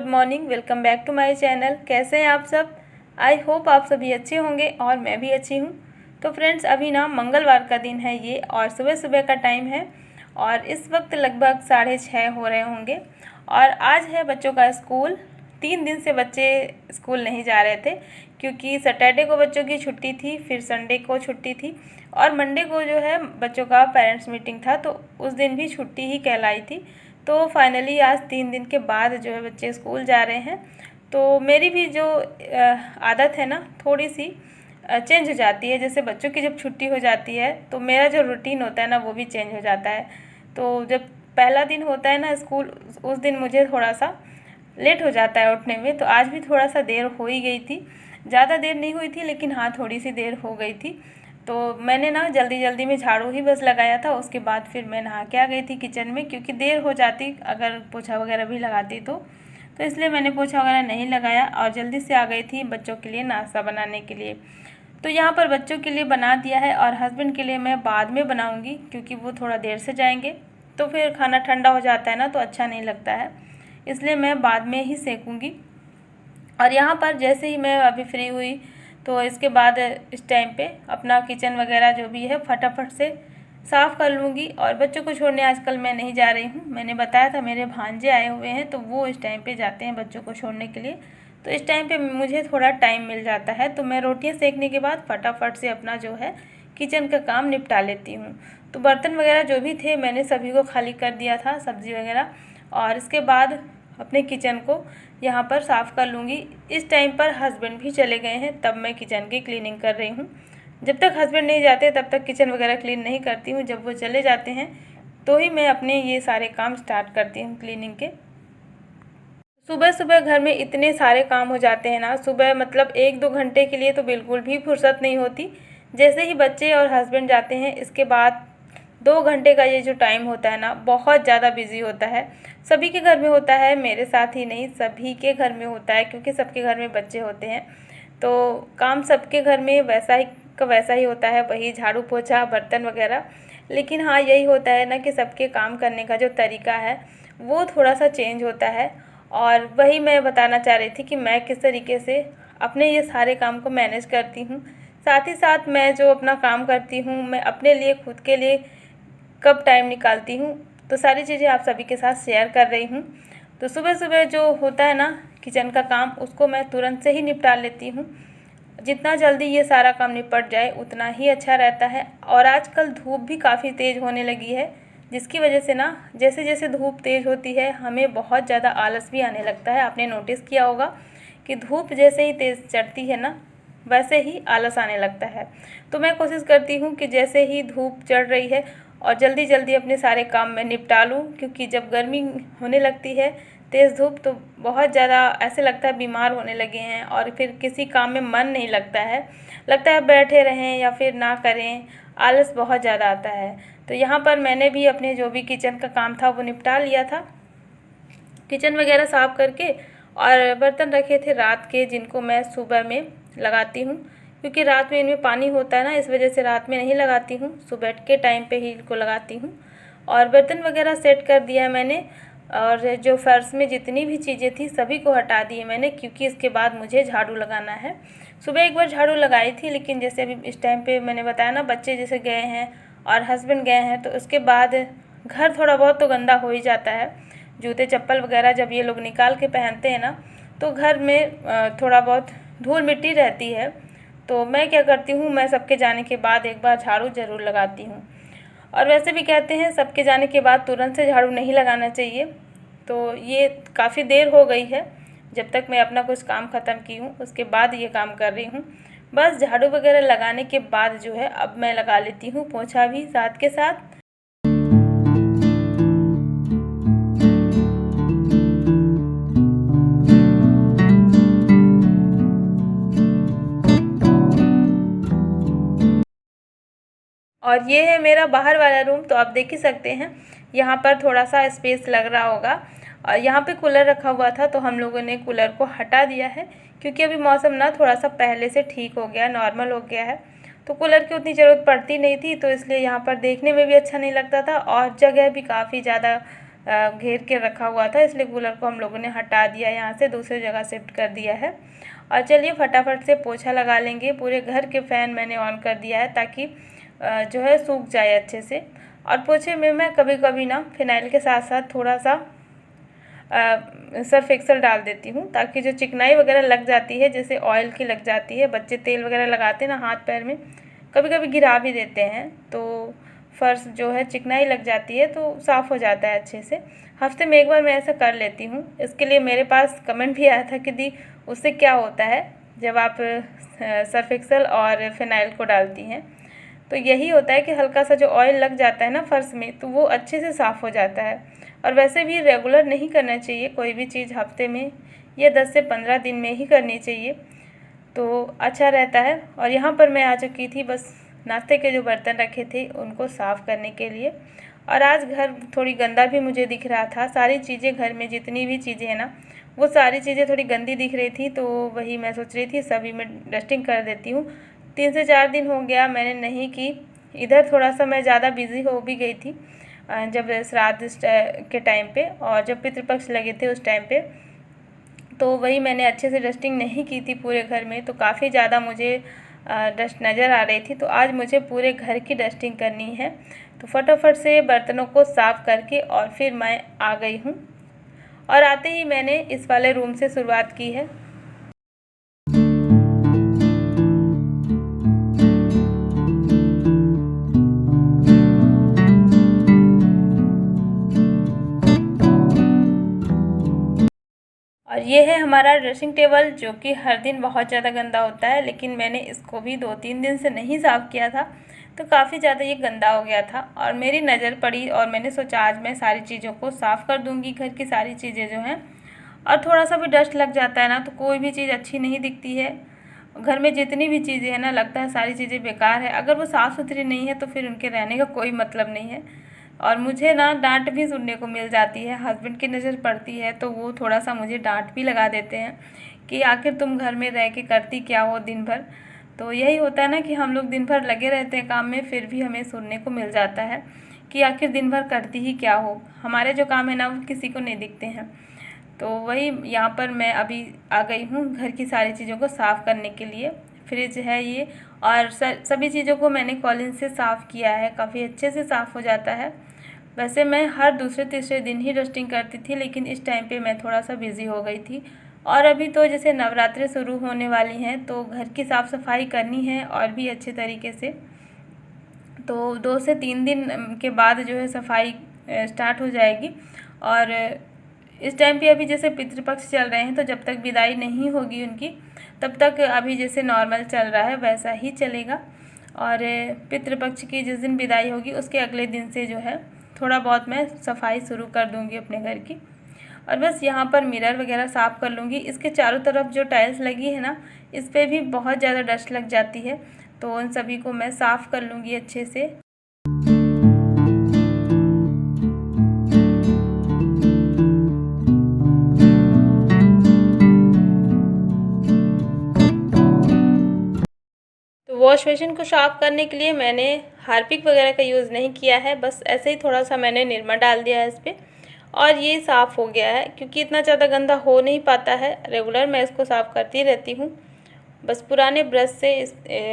Good morning. Welcome back to my channel. कैसे हैं आप सब? आई होप आप सभी अच्छे होंगे और मैं भी अच्छी हूँ। तो फ्रेंड्स, अभी ना मंगलवार का दिन है ये और सुबह सुबह का टाइम है और इस वक्त लगभग 6:30 हो रहे होंगे और आज है बच्चों का स्कूल। 3 दिन से बच्चे स्कूल नहीं जा रहे थे क्योंकि सैटरडे को बच्चों की छुट्टी थी, फिर संडे को छुट्टी थी और मंडे को जो है बच्चों का पेरेंट्स मीटिंग था, तो उस दिन भी छुट्टी ही कहलाई थी। तो फाइनली आज 3 दिन के बाद जो है बच्चे स्कूल जा रहे हैं। तो मेरी भी जो आदत है ना, थोड़ी सी चेंज हो जाती है। जैसे बच्चों की जब छुट्टी हो जाती है तो मेरा जो रूटीन होता है ना, वो भी चेंज हो जाता है। तो जब पहला दिन होता है ना स्कूल, उस दिन मुझे थोड़ा सा लेट हो जाता है उठने में। तो आज भी थोड़ा सा देर हो ही गई थी, ज़्यादा देर नहीं हुई थी लेकिन हाँ थोड़ी सी देर हो गई थी। तो मैंने ना जल्दी जल्दी में झाड़ू ही बस लगाया था, उसके बाद फिर मैं नहा के आ गई थी किचन में, क्योंकि देर हो जाती अगर पोछा वगैरह भी लगाती तो इसलिए मैंने पोछा वगैरह नहीं लगाया और जल्दी से आ गई थी बच्चों के लिए नाश्ता बनाने के लिए। तो यहाँ पर बच्चों के लिए बना दिया है और हस्बैंड के लिए मैं बाद में बनाऊँगी क्योंकि वो थोड़ा देर से जाएंगे, तो फिर खाना ठंडा हो जाता है ना तो अच्छा नहीं लगता है, इसलिए मैं बाद में ही सेकूँगी। और यहाँ पर जैसे ही मैं अभी फ्री हुई तो इसके बाद इस टाइम पे अपना किचन वगैरह जो भी है फटाफट से साफ़ कर लूँगी। और बच्चों को छोड़ने आजकल मैं नहीं जा रही हूँ। मैंने बताया था मेरे भांजे आए हुए हैं तो वो इस टाइम पे जाते हैं बच्चों को छोड़ने के लिए, तो इस टाइम पे मुझे थोड़ा टाइम मिल जाता है। तो मैं रोटियाँ सेकने के बाद फटाफट से अपना जो है किचन का काम निपटा लेती हूँ। तो बर्तन वगैरह जो भी थे मैंने सभी को खाली कर दिया था, सब्ज़ी वगैरह, और इसके बाद अपने किचन को यहाँ पर साफ़ कर लूँगी। इस टाइम पर हस्बैंड भी चले गए हैं, तब मैं किचन की क्लीनिंग कर रही हूँ। जब तक हस्बैंड नहीं जाते तब तक किचन वगैरह क्लीन नहीं करती हूँ। जब वो चले जाते हैं तो ही मैं अपने ये सारे काम स्टार्ट करती हूँ क्लीनिंग के। सुबह सुबह घर में इतने सारे काम हो जाते हैं ना, सुबह मतलब 1-2 घंटे के लिए तो बिल्कुल भी फुर्सत नहीं होती। जैसे ही बच्चे और हस्बैंड जाते हैं इसके बाद 2 घंटे का ये जो टाइम होता है ना, बहुत ज़्यादा बिजी होता है। सभी के घर में होता है, मेरे साथ ही नहीं सभी के घर में होता है, क्योंकि सबके घर में बच्चे होते हैं। तो काम सबके घर में वैसा ही का वैसा ही होता है, वही झाड़ू पोछा बर्तन वगैरह। लेकिन हाँ यही होता है ना कि सबके काम करने का जो तरीका है वो थोड़ा सा चेंज होता है। और वही मैं बताना चाह रही थी कि मैं किस तरीके से अपने ये सारे काम को मैनेज करती हूँ। साथ ही साथ मैं जो अपना काम करती हूँ, मैं अपने लिए खुद के लिए कब टाइम निकालती हूँ, तो सारी चीज़ें आप सभी के साथ शेयर कर रही हूँ। तो सुबह सुबह जो होता है ना किचन का काम, उसको मैं तुरंत से ही निपटा लेती हूँ। जितना जल्दी ये सारा काम निपट जाए उतना ही अच्छा रहता है। और आजकल धूप भी काफ़ी तेज़ होने लगी है, जिसकी वजह से ना जैसे जैसे धूप तेज़ होती है हमें बहुत ज़्यादा आलस भी आने लगता है। आपने नोटिस किया होगा कि धूप जैसे ही तेज़ चढ़ती है ना, वैसे ही आलस आने लगता है। तो मैं कोशिश करती हूँ कि जैसे ही धूप चढ़ रही है और जल्दी जल्दी अपने सारे काम मैं निपटा लूँ, क्योंकि जब गर्मी होने लगती है तेज़ धूप तो बहुत ज़्यादा ऐसे लगता है बीमार होने लगे हैं और फिर किसी काम में मन नहीं लगता है बैठे रहें या फिर ना करें, आलस बहुत ज़्यादा आता है। तो यहाँ पर मैंने भी अपने जो भी किचन का काम था वो निपटा लिया था, किचन वगैरह साफ़ करके, और बर्तन रखे थे रात के जिनको मैं सुबह में लगाती हूँ, क्योंकि रात में इनमें पानी होता है ना, इस वजह से रात में नहीं लगाती हूँ, सुबह के टाइम पे ही इनको लगाती हूँ। और बर्तन वगैरह सेट कर दिया मैंने, और जो फर्श में जितनी भी चीज़ें थी सभी को हटा दिए मैंने, क्योंकि इसके बाद मुझे झाड़ू लगाना है। सुबह एक बार झाड़ू लगाई थी, लेकिन जैसे अभी इस टाइम पे मैंने बताया ना बच्चे जैसे गए हैं और हस्बैंड गए हैं, तो उसके बाद घर थोड़ा बहुत तो गंदा हो ही जाता है। जूते चप्पल वगैरह जब ये लोग निकाल के पहनते हैं ना, तो घर में थोड़ा बहुत धूल मिट्टी रहती है। तो मैं क्या करती हूँ, मैं सबके जाने के बाद एक बार झाड़ू ज़रूर लगाती हूँ। और वैसे भी कहते हैं सबके जाने के बाद तुरंत से झाड़ू नहीं लगाना चाहिए। तो ये काफ़ी देर हो गई है, जब तक मैं अपना कुछ काम ख़त्म की हूँ उसके बाद ये काम कर रही हूँ। बस झाड़ू वगैरह लगाने के बाद जो है अब मैं लगा लेती हूँ पोछा भी साथ के साथ। और ये है मेरा बाहर वाला रूम, तो आप देख ही सकते हैं यहाँ पर थोड़ा सा स्पेस लग रहा होगा। और यहाँ पे कूलर रखा हुआ था तो हम लोगों ने कूलर को हटा दिया है, क्योंकि अभी मौसम ना थोड़ा सा पहले से ठीक हो गया, नॉर्मल हो गया है, तो कूलर की उतनी ज़रूरत पड़ती नहीं थी। तो इसलिए यहाँ पर देखने में भी अच्छा नहीं लगता था और जगह भी काफ़ी ज़्यादा घेर के रखा हुआ था, इसलिए कूलर को हम लोगों ने हटा दिया, यहाँ से दूसरी जगह शिफ्ट कर दिया है। और चलिए फटाफट से पोछा लगा लेंगे। पूरे घर के फ़ैन मैंने ऑन कर दिया है ताकि जो है सूख जाए अच्छे से। और पोछे में मैं कभी कभी ना फिनाइल के साथ साथ थोड़ा सा सर्फ एक्सेल डाल देती हूँ, ताकि जो चिकनाई वगैरह लग जाती है, जैसे ऑयल की लग जाती है, बच्चे तेल वगैरह लगाते हैं ना हाथ पैर में, कभी कभी गिरा भी देते हैं, तो फर्श जो है चिकनाई लग जाती है तो साफ़ हो जाता है अच्छे से। हफ्ते में एक बार मैं ऐसा कर लेती हूँ। इसके लिए मेरे पास कमेंट भी आया था कि दी उससे क्या होता है जब आप सर्फ एक्सेल और फिनाइल को डालती हैं। तो यही होता है कि हल्का सा जो ऑयल लग जाता है ना फर्श में, तो वो अच्छे से साफ़ हो जाता है। और वैसे भी रेगुलर नहीं करना चाहिए, कोई भी चीज़ हफ्ते में या 10 से 15 दिन में ही करनी चाहिए, तो अच्छा रहता है। और यहाँ पर मैं आ चुकी थी बस नाश्ते के जो बर्तन रखे थे उनको साफ़ करने के लिए। और आज घर थोड़ी गंदा भी मुझे दिख रहा था, सारी चीज़ें घर में जितनी भी चीज़ें हैं ना वो सारी चीज़ें थोड़ी गंदी दिख रही थी, तो वही मैं सोच रही थी सभी में डस्टिंग कर देती हूँ। 3 से 4 दिन हो गया मैंने नहीं की। इधर थोड़ा सा मैं ज़्यादा बिज़ी हो भी गई थी जब श्राद्ध के टाइम पे, और जब पितृपक्ष लगे थे उस टाइम पे, तो वही मैंने अच्छे से डस्टिंग नहीं की थी पूरे घर में, तो काफ़ी ज़्यादा मुझे डस्ट नज़र आ रही थी। तो आज मुझे पूरे घर की डस्टिंग करनी है, तो फटाफट से बर्तनों को साफ़ करके और फिर मैं आ गई हूँ। और आते ही मैंने इस वाले रूम से शुरुआत की है। और ये है हमारा ड्रेसिंग टेबल, जो कि हर दिन बहुत ज़्यादा गंदा होता है, लेकिन मैंने इसको भी 2-3 दिन से नहीं साफ़ किया था, तो काफ़ी ज़्यादा ये गंदा हो गया था। और मेरी नज़र पड़ी और मैंने सोचा आज मैं सारी चीज़ों को साफ़ कर दूँगी, घर की सारी चीज़ें जो हैं। और थोड़ा सा भी डस्ट लग जाता है ना तो कोई भी चीज़ अच्छी नहीं दिखती है। घर में जितनी भी चीज़ें हैं ना, लगता है सारी चीज़ें बेकार है। अगर वो साफ़ सुथरी नहीं है तो फिर उनके रहने का कोई मतलब नहीं है। और मुझे ना डांट भी सुनने को मिल जाती है, हस्बैंड की नज़र पड़ती है तो वो थोड़ा सा मुझे डांट भी लगा देते हैं कि आखिर तुम घर में रह के करती क्या हो दिन भर। तो यही होता है ना कि हम लोग दिन भर लगे रहते हैं काम में, फिर भी हमें सुनने को मिल जाता है कि आखिर दिन भर करती ही क्या हो। हमारे जो काम है ना वो किसी को नहीं दिखते हैं। तो वही यहाँ पर मैं अभी आ गई हूँ घर की सारी चीज़ों को साफ़ करने के लिए। फ्रिज है ये, और सभी चीज़ों को मैंने कॉलिन से साफ़ किया है, काफ़ी अच्छे से साफ़ हो जाता है। वैसे मैं हर दूसरे तीसरे दिन ही डस्टिंग करती थी, लेकिन इस टाइम पे मैं थोड़ा सा बिज़ी हो गई थी। और अभी तो जैसे नवरात्रि शुरू होने वाली हैं तो घर की साफ़ सफाई करनी है और भी अच्छे तरीके से। तो 2 से 3 दिन के बाद जो है सफाई स्टार्ट हो जाएगी। और इस टाइम पे अभी जैसे पितृपक्ष चल रहे हैं, तो जब तक विदाई नहीं होगी उनकी तब तक अभी जैसे नॉर्मल चल रहा है वैसा ही चलेगा। और पितृपक्ष की जिस दिन विदाई होगी उसके अगले दिन से जो है थोड़ा बहुत मैं सफाई शुरू कर दूँगी अपने घर की। और बस यहाँ पर मिरर वगैरह साफ़ कर लूँगी। इसके चारों तरफ जो टाइल्स लगी है ना, इस पर भी बहुत ज़्यादा डस्ट लग जाती है, तो उन सभी को मैं साफ़ कर लूँगी अच्छे से। तो वॉश बेसिन को साफ़ करने के लिए मैंने हार्पिक वगैरह का यूज़ नहीं किया है, बस ऐसे ही थोड़ा सा मैंने निरमा डाल दिया है इस पर, और ये साफ़ हो गया है। क्योंकि इतना ज़्यादा गंदा हो नहीं पाता है, रेगुलर मैं इसको साफ़ करती रहती हूँ। बस पुराने ब्रश से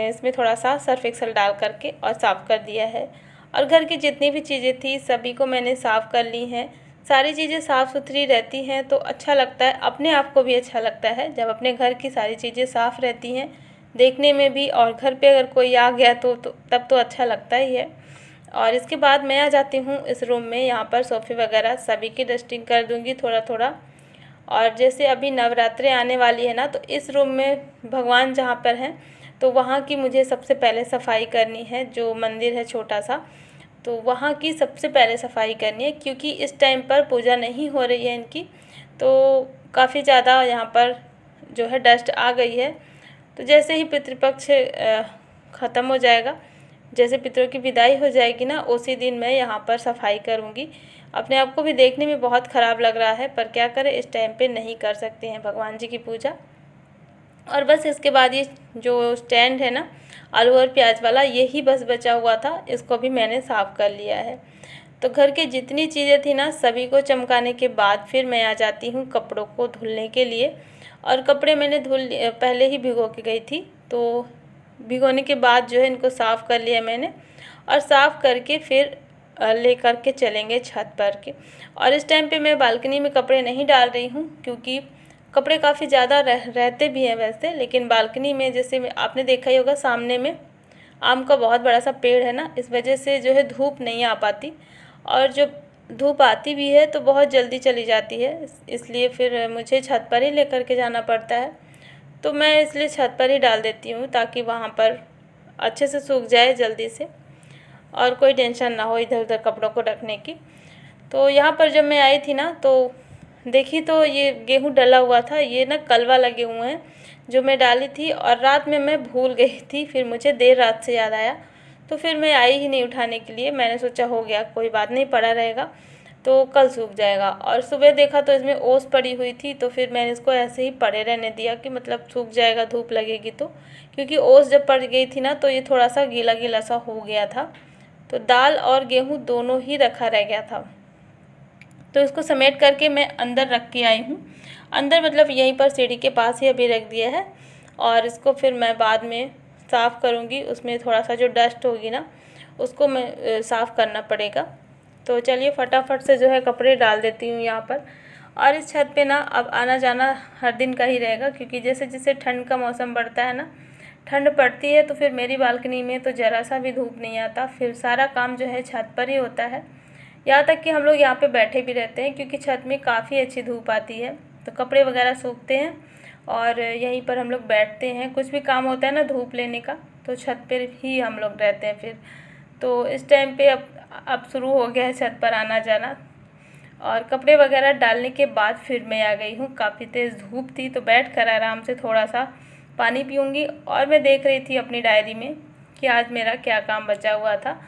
इसमें थोड़ा सा सर्फ एक्सेल डाल करके और साफ़ कर दिया है। और घर की जितनी भी चीज़ें थी सभी को मैंने साफ़ कर ली हैं। सारी चीज़ें साफ़ सुथरी रहती हैं तो अच्छा लगता है, अपने आप को भी अच्छा लगता है जब अपने घर की सारी चीज़ें साफ़ रहती हैं, देखने में भी। और घर पे अगर कोई आ गया तो तब तो अच्छा लगता ही है। और इसके बाद मैं आ जाती हूँ इस रूम में, यहाँ पर सोफ़े वगैरह सभी की डस्टिंग कर दूँगी थोड़ा थोड़ा। और जैसे अभी नवरात्रि आने वाली है ना, तो इस रूम में भगवान जहाँ पर हैं तो वहाँ की मुझे सबसे पहले सफाई करनी है। जो मंदिर है छोटा सा, तो वहाँ की सबसे पहले सफाई करनी है, क्योंकि इस टाइम पर पूजा नहीं हो रही है इनकी, तो काफ़ी ज़्यादा यहाँ पर जो है डस्ट आ गई है। तो जैसे ही पितृपक्ष ख़त्म हो जाएगा, जैसे पितरों की विदाई हो जाएगी ना, उसी दिन मैं यहाँ पर सफाई करूँगी। अपने आप को भी देखने में बहुत ख़राब लग रहा है, पर क्या करें, इस टाइम पे नहीं कर सकते हैं भगवान जी की पूजा। और बस इसके बाद ये जो स्टैंड है ना आलू और प्याज वाला, यही बस बचा हुआ था, इसको भी मैंने साफ़ कर लिया है। तो घर की जितनी चीज़ें थी ना सभी को चमकाने के बाद फिर मैं आ जाती हूँ कपड़ों को धुलने के लिए। और कपड़े मैंने पहले ही भिगो के गई थी, तो भिगोने के बाद जो है इनको साफ़ कर लिया मैंने। और साफ़ करके फिर ले कर के चलेंगे छत पर के। और इस टाइम पे मैं बालकनी में कपड़े नहीं डाल रही हूँ, क्योंकि कपड़े काफ़ी ज़्यादा रहते भी हैं वैसे, लेकिन बालकनी में जैसे आपने देखा ही होगा सामने में आम का बहुत बड़ा सा पेड़ है ना, इस वजह से जो है धूप नहीं आ पाती। और जो धूप आती भी है तो बहुत जल्दी चली जाती है, इसलिए फिर मुझे छत पर ही लेकर के जाना पड़ता है। तो मैं इसलिए छत पर ही डाल देती हूँ ताकि वहाँ पर अच्छे से सूख जाए जल्दी से और कोई टेंशन ना हो इधर उधर कपड़ों को रखने की। तो यहाँ पर जब मैं आई थी ना तो देखी तो ये गेहूँ डला हुआ था, ये ना कल वाला गेहूँ है जो मैं डाली थी, और रात में मैं भूल गई थी। फिर मुझे देर रात से याद आया, तो फिर मैं आई ही नहीं उठाने के लिए। मैंने सोचा हो गया, कोई बात नहीं, पड़ा रहेगा तो कल सूख जाएगा। और सुबह देखा तो इसमें ओस पड़ी हुई थी, तो फिर मैंने इसको ऐसे ही पड़े रहने दिया कि मतलब सूख जाएगा धूप लगेगी तो। क्योंकि ओस जब पड़ गई थी ना तो ये थोड़ा सा गीला गीला सा हो गया था, तो दाल और गेहूँ दोनों ही रखा रह गया था। तो इसको समेट करके मैं अंदर रख के आई हूँ। अंदर मतलब यहीं पर सीढ़ी के पास ही अभी रख दिया है, और इसको फिर मैं बाद में साफ़ करूँगी। उसमें थोड़ा सा जो डस्ट होगी ना उसको मैं साफ़ करना पड़ेगा। तो चलिए फटाफट से जो है कपड़े डाल देती हूँ यहाँ पर। और इस छत पे ना अब आना जाना हर दिन का ही रहेगा, क्योंकि जैसे जैसे ठंड का मौसम बढ़ता है ना, ठंड पड़ती है तो फिर मेरी बालकनी में तो ज़रा सा भी धूप नहीं आता। फिर सारा काम जो है छत पर ही होता है। यहाँ तक कि हम लोग यहाँ पे बैठे भी रहते हैं, क्योंकि छत में काफ़ी अच्छी धूप आती है, तो कपड़े वगैरह सूखते हैं और यहीं पर हम लोग बैठते हैं। कुछ भी काम होता है ना धूप लेने का, तो छत पर ही हम लोग रहते हैं फिर। तो इस टाइम पे अब शुरू हो गया है छत पर आना जाना। और कपड़े वगैरह डालने के बाद फिर मैं आ गई हूँ। काफ़ी तेज़ धूप थी, तो बैठ कर आराम से थोड़ा सा पानी पीऊँगी। और मैं देख रही थी अपनी डायरी में कि आज मेरा क्या काम बचा हुआ था,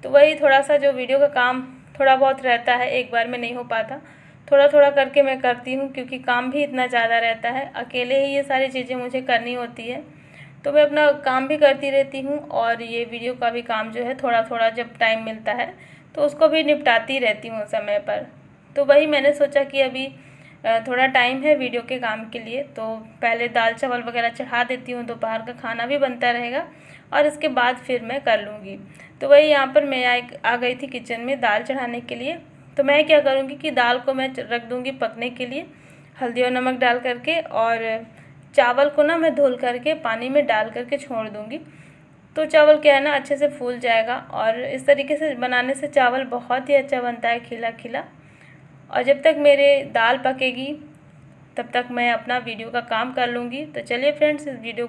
तो वही थोड़ा सा जो वीडियो का काम थोड़ा बहुत रहता है, एक बार में नहीं हो पाता, थोड़ा थोड़ा करके मैं करती हूँ, क्योंकि काम भी इतना ज़्यादा रहता है। अकेले ही ये सारी चीज़ें मुझे करनी होती है, तो मैं अपना काम भी करती रहती हूँ और ये वीडियो का भी काम जो है थोड़ा थोड़ा जब टाइम मिलता है तो उसको भी निपटाती रहती हूँ समय पर। तो वही मैंने सोचा कि अभी थोड़ा टाइम है वीडियो के काम के लिए, तो पहले दाल चावल वगैरह चढ़ा देती हूँ, दोपहर का खाना भी बनता रहेगा और इसके बाद फिर मैं कर लूँगी। तो वही यहाँ पर मैं आ गई थी किचन में दाल चढ़ाने के लिए। तो मैं क्या करूँगी कि दाल को मैं रख दूँगी पकने के लिए हल्दी और नमक डाल करके, और चावल को ना मैं धुल करके पानी में डाल करके छोड़ दूँगी। तो चावल क्या है ना अच्छे से फूल जाएगा, और इस तरीके से बनाने से चावल बहुत ही अच्छा बनता है, खिला खिला। और जब तक मेरे दाल पकेगी तब तक मैं अपना वीडियो का काम कर लूँगी। तो चलिए फ्रेंड्स, इस वीडियो